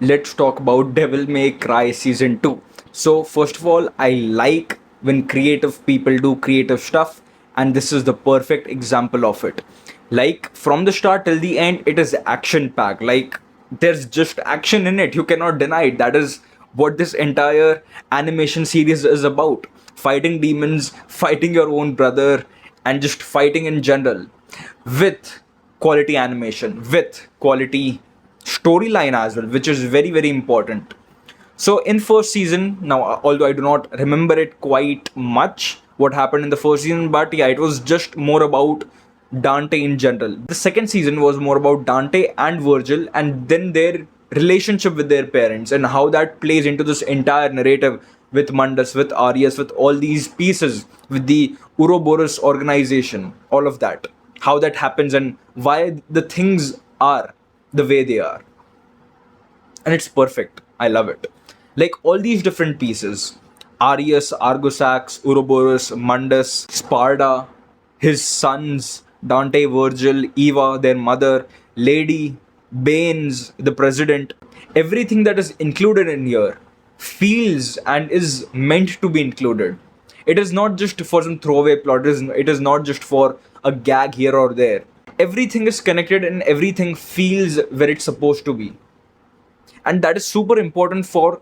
Let's talk about Devil May Cry Season 2. So, first of all, I like when creative people do creative stuff, and this is the perfect example of it. Like, from the start till the end, it is action packed. Like, there's just action in it. You cannot deny it. That is what this entire animation series is about: fighting demons, fighting your own brother, and just fighting in general with quality animation, with quality storyline as well, which is very, very important. So in first season, now although I do not remember it quite much what happened in the first season, but yeah, it was just more about Dante in general. The second season was more about Dante and Virgil, and then their relationship with their parents and how that plays into this entire narrative with Mundus, with Arias, with all these pieces, with the Ouroboros organization, all of that. How that happens and why the things are the way they are, and it's perfect. I love it. Like all these different pieces: Arius, Argosax, Ouroboros, Mundus, Sparda, his sons, Dante, Virgil, Eva, their mother, Lady, Baines, the president, everything that is included in here feels and is meant to be included. It is not just for some throwaway plot, it is not just for a gag here or there. Everything is connected and everything feels where it's supposed to be, and that is super important for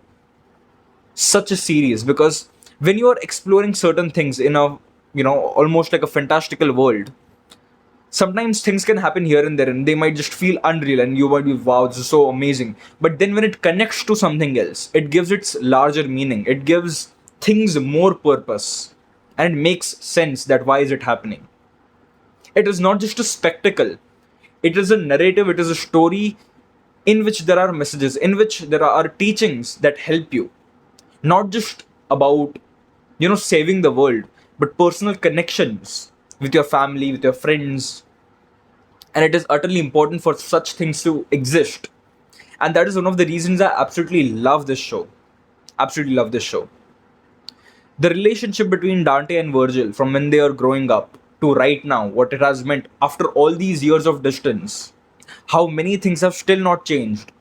such a series, because when you are exploring certain things in a, almost like a fantastical world, sometimes things can happen here and there and they might just feel unreal and you might be, wow, this is so amazing. But then when it connects to something else, it gives its larger meaning, it gives things more purpose, and it makes sense that why is it happening. It is not just a spectacle, it is a narrative, it is a story in which there are messages, in which there are teachings that help you, not just about, saving the world, but personal connections with your family, with your friends. And it is utterly important for such things to exist. And that is one of the reasons I absolutely love this show. Absolutely love this show. The relationship between Dante and Virgil from when they are growing up to right now, what it has meant after all these years of distance, how many things have still not changed,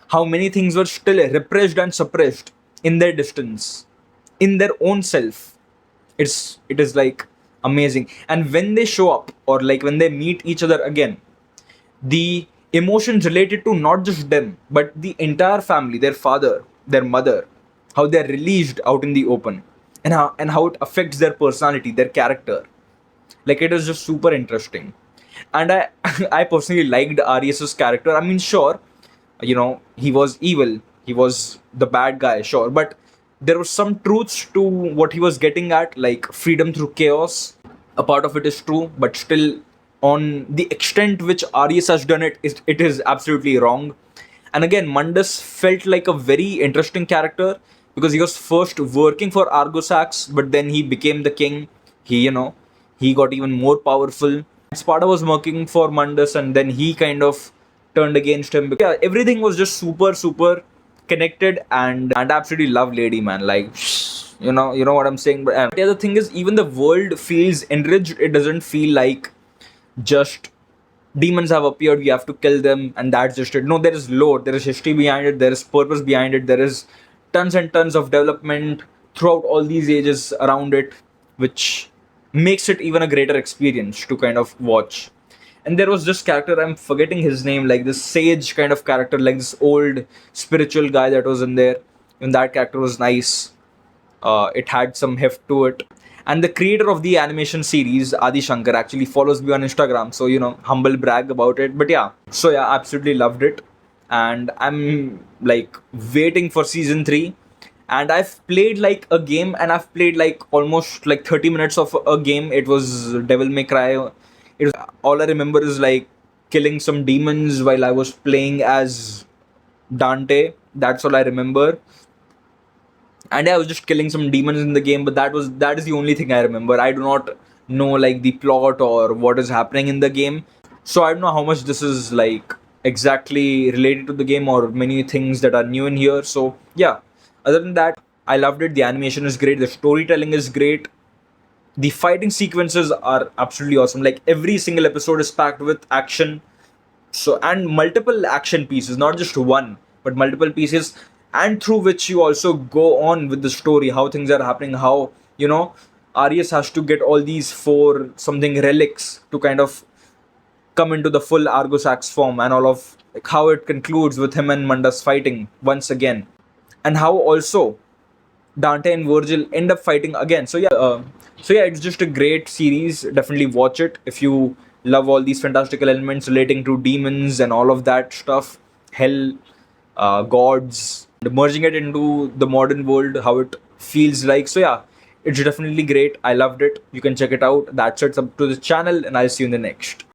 how many things were still repressed and suppressed in their distance, in their own self. It is like amazing. And when they show up, or like when they meet each other again, the emotions related to not just them but the entire family, their father, their mother, how they're released out in the open, and how it affects their personality, their character. Like it is just super interesting. And I I personally liked Arias's character. I mean, sure, he was evil, he was the bad guy, sure, but there was some truths to what he was getting at, like freedom through chaos. A part of it is true, but still, on the extent which Arias has done it is absolutely wrong. And again, Mundus felt like a very interesting character because he was first working for Argosax, but then he became the king. He got even more powerful. Sparta was working for Mundus, and then he kind of turned against him. Yeah, everything was just super, super connected, and I absolutely love Lady, man. Like, you know what I'm saying. But the other thing is, even the world feels enriched. It doesn't feel like just demons have appeared, we have to kill them, and that's just it. No, there is lore, there is history behind it, there is purpose behind it, there is tons and tons of development throughout all these ages around it, which makes it even a greater experience to kind of watch. And there was this character, I'm forgetting his name, like this sage kind of character, like this old spiritual guy that was in there. And that character was nice. It had some heft to it. And the creator of the animation series, Adi Shankar, actually follows me on Instagram. So, humble brag about it. But yeah, so yeah, absolutely loved it. And I'm like waiting for season 3. And I've played like a game, and I've played like almost like 30 minutes of a game. It was Devil May Cry. All I remember is like killing some demons while I was playing as Dante. That's all I remember. And I was just killing some demons in the game, but that is the only thing I remember. I do not know like the plot or what is happening in the game, so I don't know how much this is like exactly related to the game or many things that are new in here. So yeah, other than that, I loved it. The animation is great, the storytelling is great, the fighting sequences are absolutely awesome. Like every single episode is packed with action, so and multiple action pieces, not just one. but multiple pieces, and through which you also go on with the story, how things are happening, how, Arius has to get all these four something relics to kind of come into the full Argosax form, and all of like how it concludes with him and Mandas fighting once again, and how also Dante and Virgil end up fighting again. So yeah, it's just a great series. Definitely watch it if you love all these fantastical elements relating to demons and all of that stuff, hell, gods, merging it into the modern world, how it feels like. So yeah, it's definitely great. I loved it. You can check it out. That's it. Up to the channel, and I'll see you in the next.